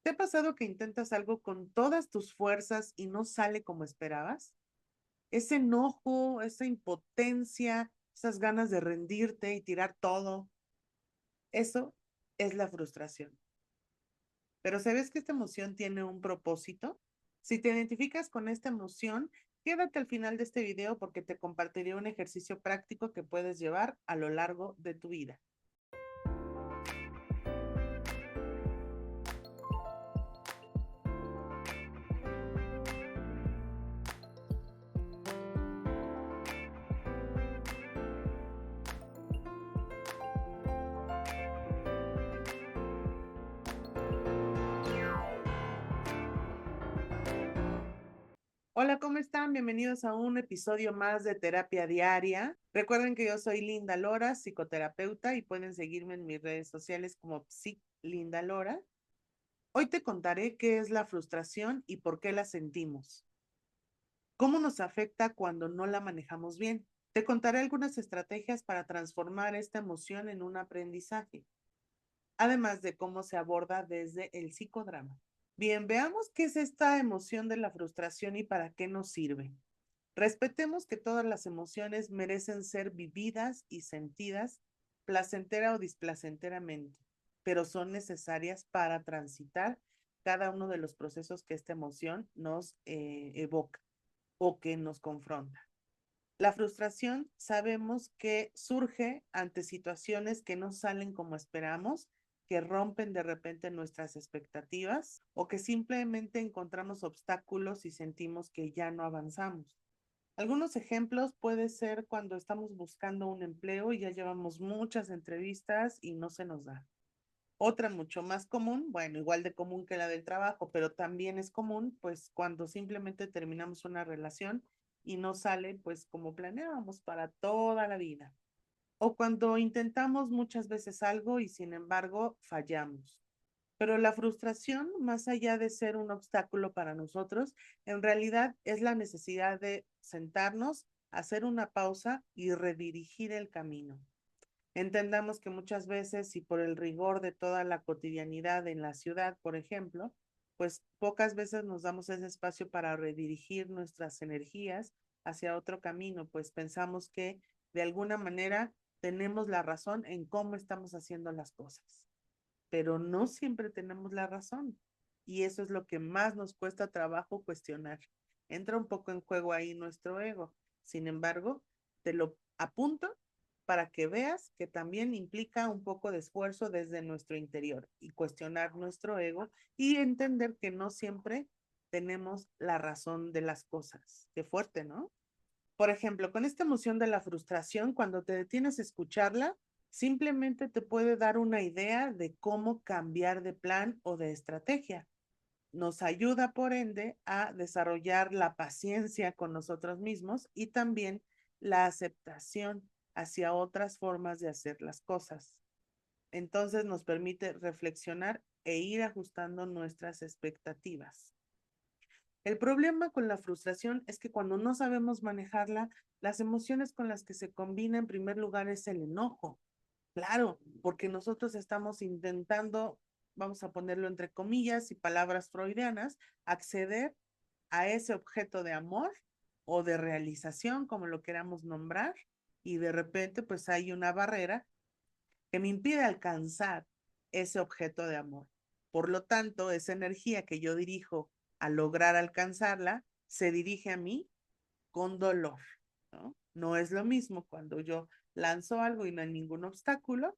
¿Te ha pasado que intentas algo con todas tus fuerzas y no sale como esperabas? Ese enojo, esa impotencia, esas ganas de rendirte y tirar todo, eso es la frustración. Pero ¿sabes que esta emoción tiene un propósito? Si te identificas con esta emoción, quédate al final de este video porque te compartiré un ejercicio práctico que puedes llevar a lo largo de tu vida. Hola, ¿cómo están? Bienvenidos a un episodio más de Terapia Diaria. Recuerden que yo soy Linda Lora, psicoterapeuta, y pueden seguirme en mis redes sociales como Psic Linda Lora. Hoy te contaré qué es la frustración y por qué la sentimos. ¿Cómo nos afecta cuando no la manejamos bien? Te contaré algunas estrategias para transformar esta emoción en un aprendizaje, además de cómo se aborda desde el psicodrama. Bien, veamos qué es esta emoción de la frustración y para qué nos sirve. Respetemos que todas las emociones merecen ser vividas y sentidas placentera o displacenteramente, pero son necesarias para transitar cada uno de los procesos que esta emoción nos evoca o que nos confronta. La frustración sabemos que surge ante situaciones que no salen como esperamos, que rompen de repente nuestras expectativas o que simplemente encontramos obstáculos y sentimos que ya no avanzamos. Algunos ejemplos puede ser cuando estamos buscando un empleo y ya llevamos muchas entrevistas y no se nos da. Otra mucho más común, bueno, igual de común que la del trabajo, pero también es común, pues cuando simplemente terminamos una relación y no sale pues como planeábamos para toda la vida. O cuando intentamos muchas veces algo y sin embargo fallamos. Pero la frustración, más allá de ser un obstáculo para nosotros, en realidad es la necesidad de sentarnos, hacer una pausa y redirigir el camino. Entendamos que muchas veces, y por el rigor de toda la cotidianidad en la ciudad, por ejemplo, pues pocas veces nos damos ese espacio para redirigir nuestras energías hacia otro camino, pues pensamos que de alguna manera tenemos la razón en cómo estamos haciendo las cosas, pero no siempre tenemos la razón. Y eso es lo que más nos cuesta trabajo cuestionar. Entra un poco en juego ahí nuestro ego. Sin embargo, te lo apunto para que veas que también implica un poco de esfuerzo desde nuestro interior y cuestionar nuestro ego y entender que no siempre tenemos la razón de las cosas. Qué fuerte, ¿no? Por ejemplo, con esta emoción de la frustración, cuando te detienes a escucharla, simplemente te puede dar una idea de cómo cambiar de plan o de estrategia. Nos ayuda, por ende, a desarrollar la paciencia con nosotros mismos y también la aceptación hacia otras formas de hacer las cosas. Entonces nos permite reflexionar e ir ajustando nuestras expectativas. El problema con la frustración es que cuando no sabemos manejarla, las emociones con las que se combina en primer lugar es el enojo. Claro, porque nosotros estamos intentando, vamos a ponerlo entre comillas y palabras freudianas, acceder a ese objeto de amor o de realización, como lo queramos nombrar, y de repente pues hay una barrera que me impide alcanzar ese objeto de amor. Por lo tanto, esa energía que yo dirijo a lograr alcanzarla se dirige a mí con dolor, ¿no? No es lo mismo cuando yo lanzo algo y no hay ningún obstáculo,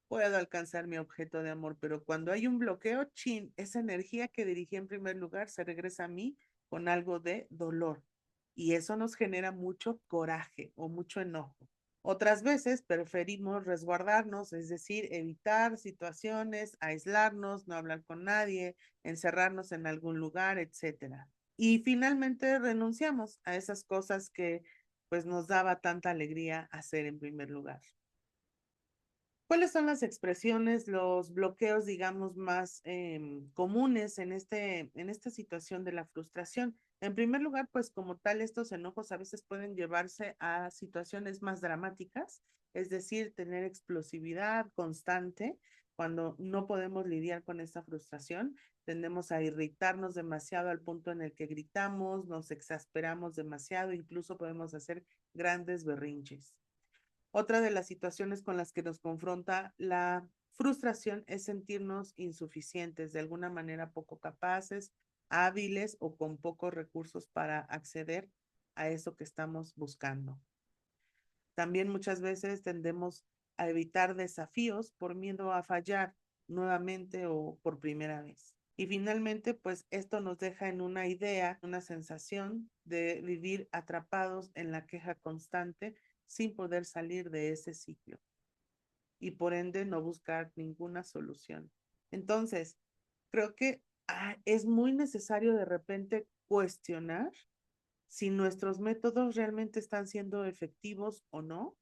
puedo alcanzar mi objeto de amor, pero cuando hay un bloqueo, chin, esa energía que dirigí en primer lugar se regresa a mí con algo de dolor. Y eso nos genera mucho coraje o mucho enojo. Otras veces preferimos resguardarnos, es decir, evitar situaciones, aislarnos, no hablar con nadie, encerrarnos en algún lugar, etcétera. Y finalmente renunciamos a esas cosas que pues nos daba tanta alegría hacer en primer lugar. ¿Cuáles son las expresiones, los bloqueos, digamos, más comunes en esta situación de la frustración? En primer lugar, pues como tal, estos enojos a veces pueden llevarse a situaciones más dramáticas, es decir, tener explosividad constante cuando no podemos lidiar con esta frustración. tendemos a irritarnos demasiado al punto en el que gritamos, nos exasperamos demasiado, incluso podemos hacer grandes berrinches. Otra de las situaciones con las que nos confronta la frustración es sentirnos insuficientes, de alguna manera poco capaces, hábiles o con pocos recursos para acceder a eso que estamos buscando. También muchas veces tendemos a evitar desafíos por miedo a fallar nuevamente o por primera vez. Y finalmente, pues esto nos deja en una idea, una sensación de vivir atrapados en la queja constante sin poder salir de ese ciclo y por ende no buscar ninguna solución. Entonces, creo que es muy necesario de repente cuestionar si nuestros métodos realmente están siendo efectivos o no,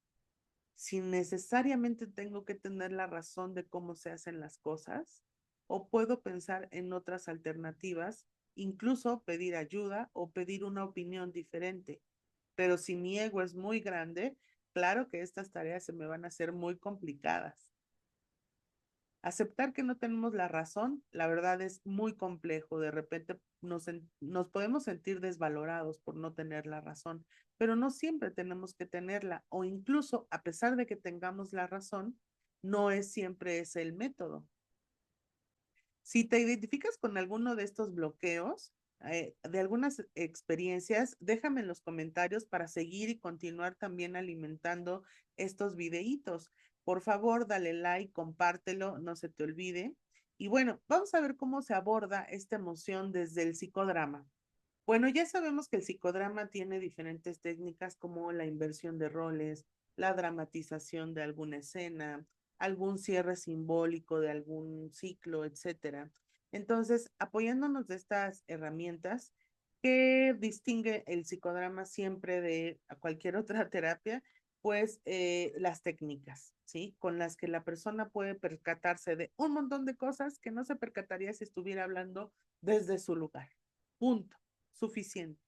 si necesariamente tengo que tener la razón de cómo se hacen las cosas, o puedo pensar en otras alternativas, incluso pedir ayuda o pedir una opinión diferente. Pero si mi ego es muy grande, claro que estas tareas se me van a hacer muy complicadas. Aceptar que no tenemos la razón, la verdad es muy complejo. De repente nos podemos sentir desvalorados por no tener la razón, pero no siempre tenemos que tenerla o incluso a pesar de que tengamos la razón, no es siempre ese el método. Si te identificas con alguno de estos bloqueos, de algunas experiencias, déjame en los comentarios para seguir y continuar también alimentando estos videitos. Por favor, dale like, compártelo, no se te olvide. Y bueno, vamos a ver cómo se aborda esta emoción desde el psicodrama. Bueno, ya sabemos que el psicodrama tiene diferentes técnicas como la inversión de roles, la dramatización de alguna escena, algún cierre simbólico de algún ciclo, etcétera. Entonces, apoyándonos de estas herramientas, ¿qué distingue el psicodrama siempre de cualquier otra terapia? Pues las técnicas, ¿sí? Con las que la persona puede percatarse de un montón de cosas que no se percataría si estuviera hablando desde su lugar. Punto. Suficiente.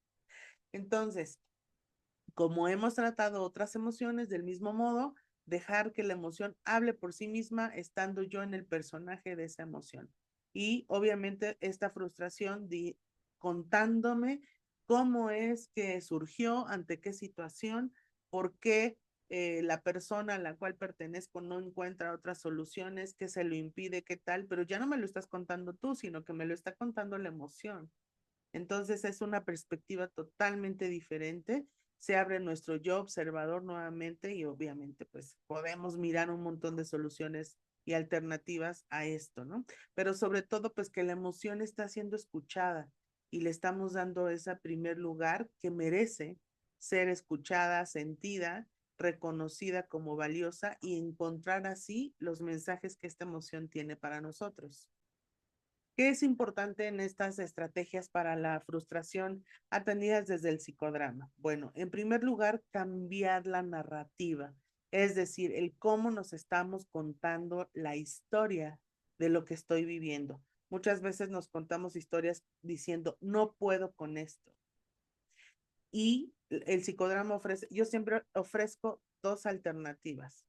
Entonces, como hemos tratado otras emociones del mismo modo, dejar que la emoción hable por sí misma estando yo en el personaje de esa emoción. Y obviamente esta frustración contándome cómo es que surgió, ante qué situación, por qué la persona a la cual pertenezco no encuentra otras soluciones, qué se lo impide, qué tal, pero ya no me lo estás contando tú, sino que me lo está contando la emoción. Entonces es una perspectiva totalmente diferente. Se abre nuestro yo observador nuevamente y obviamente pues podemos mirar un montón de soluciones y alternativas a esto, ¿no? Pero sobre todo pues que la emoción está siendo escuchada y le estamos dando ese primer lugar que merece ser escuchada, sentida, reconocida como valiosa y encontrar así los mensajes que esta emoción tiene para nosotros. ¿Qué es importante en estas estrategias para la frustración atendidas desde el psicodrama? Bueno, en primer lugar, cambiar la narrativa, es decir, el cómo nos estamos contando la historia de lo que estoy viviendo. Muchas veces nos contamos historias diciendo, no puedo con esto. Y el psicodrama ofrece, yo siempre ofrezco dos alternativas.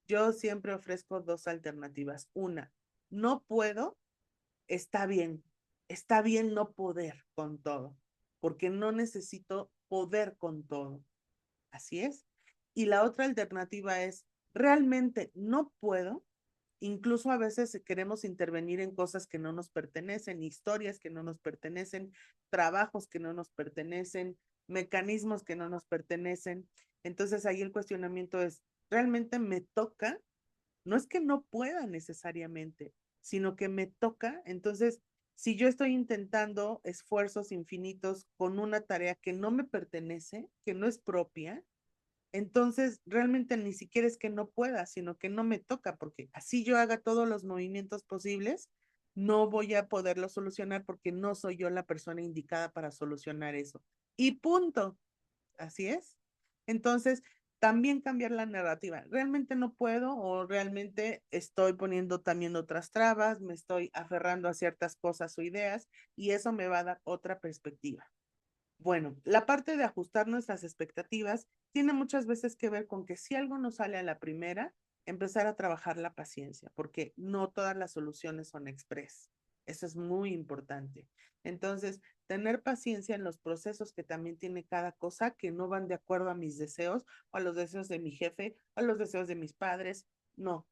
Yo siempre ofrezco dos alternativas. Una, no puedo, está bien no poder con todo, porque no necesito poder con todo. Así es. Y la otra alternativa es, realmente no puedo, incluso a veces queremos intervenir en cosas que no nos pertenecen, historias que no nos pertenecen, trabajos que no nos pertenecen, mecanismos que no nos pertenecen. Entonces ahí el cuestionamiento es, ¿realmente me toca? No es que no pueda necesariamente, sino que me toca. Entonces, si yo estoy intentando esfuerzos infinitos con una tarea que no me pertenece, que no es propia, entonces realmente ni siquiera es que no pueda, sino que no me toca, porque así yo haga todos los movimientos posibles, no voy a poderlo solucionar porque no soy yo la persona indicada para solucionar eso. Y punto. Así es. Entonces, también cambiar la narrativa. ¿Realmente no puedo o realmente estoy poniendo también otras trabas, me estoy aferrando a ciertas cosas o ideas y eso me va a dar otra perspectiva? Bueno, la parte de ajustar nuestras expectativas tiene muchas veces que ver con que si algo no sale a la primera, empezar a trabajar la paciencia, porque no todas las soluciones son express. Eso es muy importante. Entonces, tener paciencia en los procesos que también tiene cada cosa, que no van de acuerdo a mis deseos o a los deseos de mi jefe, o a los deseos de mis padres. No,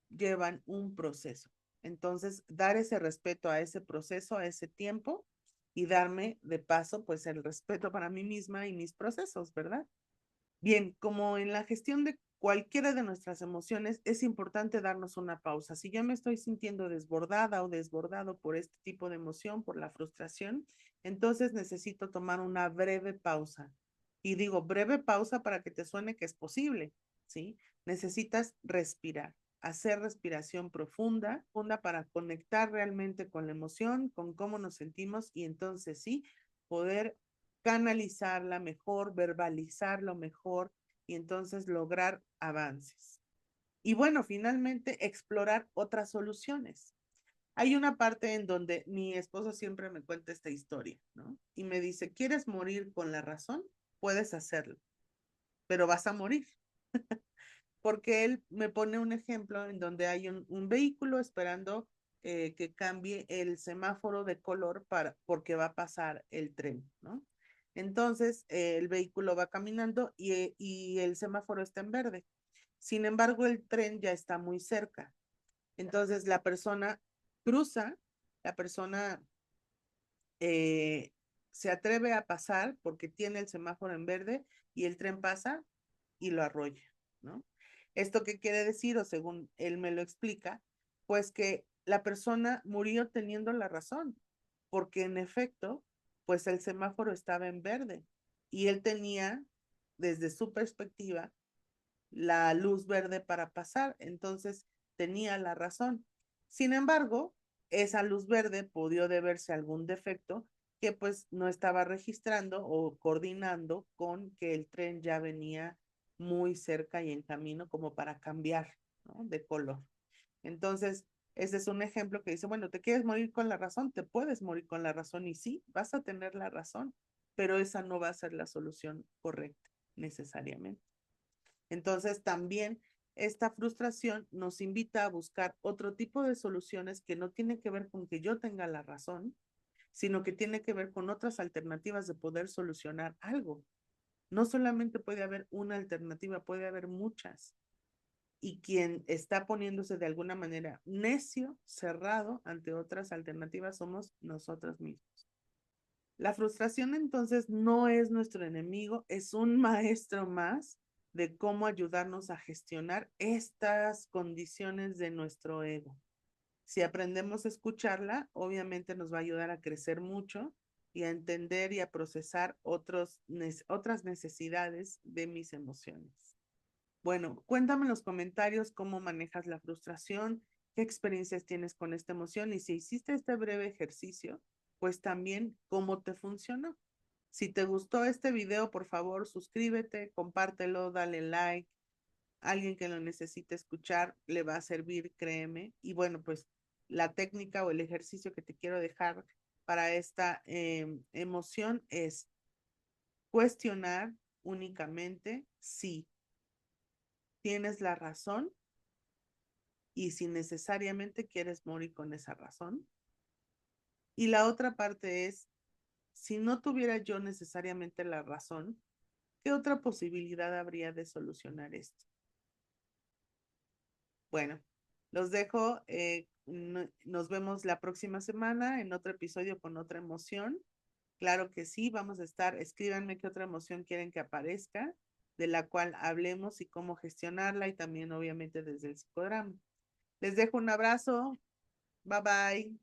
llevan un proceso. Entonces, dar ese respeto a ese proceso, a ese tiempo y darme de paso, pues el respeto para mí misma y mis procesos, ¿verdad? Bien, como en la gestión de cualquiera de nuestras emociones, es importante darnos una pausa. Si yo me estoy sintiendo desbordada o desbordado por este tipo de emoción, por la frustración, entonces necesito tomar una breve pausa. Y digo breve pausa para que te suene que es posible, ¿sí? Necesitas respirar, hacer respiración profunda, profunda para conectar realmente con la emoción, con cómo nos sentimos y entonces sí, poder canalizarla mejor, verbalizarlo mejor y entonces lograr avances. Y bueno, finalmente explorar otras soluciones. Hay una parte en donde mi esposo siempre me cuenta esta historia, ¿no? Y me dice, ¿quieres morir con la razón? Puedes hacerlo, pero vas a morir. Porque él me pone un ejemplo en donde hay un vehículo esperando que cambie el semáforo de color porque va a pasar el tren, ¿no? Entonces, el vehículo va caminando y el semáforo está en verde. Sin embargo, el tren ya está muy cerca. Entonces, la persona cruza, la persona eh, se atreve a pasar porque tiene el semáforo en verde y el tren pasa y lo arrolla, ¿no? ¿Esto qué quiere decir? O según él me lo explica, pues que la persona murió teniendo la razón, porque en efecto, pues el semáforo estaba en verde y él tenía, desde su perspectiva, la luz verde para pasar, entonces tenía la razón. Sin embargo, esa luz verde pudo deberse a algún defecto que pues no estaba registrando o coordinando con que el tren ya venía muy cerca y en camino como para cambiar, ¿no? De color. Entonces, ese es un ejemplo que dice, bueno, ¿te quieres morir con la razón? Te puedes morir con la razón y sí, vas a tener la razón, pero esa no va a ser la solución correcta necesariamente. Entonces, también esta frustración nos invita a buscar otro tipo de soluciones que no tiene que ver con que yo tenga la razón, sino que tiene que ver con otras alternativas de poder solucionar algo. No solamente puede haber una alternativa, puede haber muchas. Y quien está poniéndose de alguna manera necio, cerrado ante otras alternativas, somos nosotros mismos. La frustración entonces no es nuestro enemigo, es un maestro más de cómo ayudarnos a gestionar estas condiciones de nuestro ego. Si aprendemos a escucharla, obviamente nos va a ayudar a crecer mucho y a entender y a procesar otras necesidades de mis emociones. Bueno, cuéntame en los comentarios cómo manejas la frustración, qué experiencias tienes con esta emoción y si hiciste este breve ejercicio, pues también cómo te funcionó. Si te gustó este video, por favor, suscríbete, compártelo, dale like. Alguien que lo necesite escuchar le va a servir, créeme. Y bueno, pues la técnica o el ejercicio que te quiero dejar para esta emoción es cuestionar únicamente si tienes la razón y si necesariamente quieres morir con esa razón. Y la otra parte es, si no tuviera yo necesariamente la razón, ¿qué otra posibilidad habría de solucionar esto? Bueno, los dejo. Nos vemos la próxima semana en otro episodio con otra emoción. Claro que sí, vamos a estar. Escríbanme qué otra emoción quieren que aparezca, de la cual hablemos y cómo gestionarla y también obviamente desde el psicodrama. Les dejo un abrazo. Bye bye.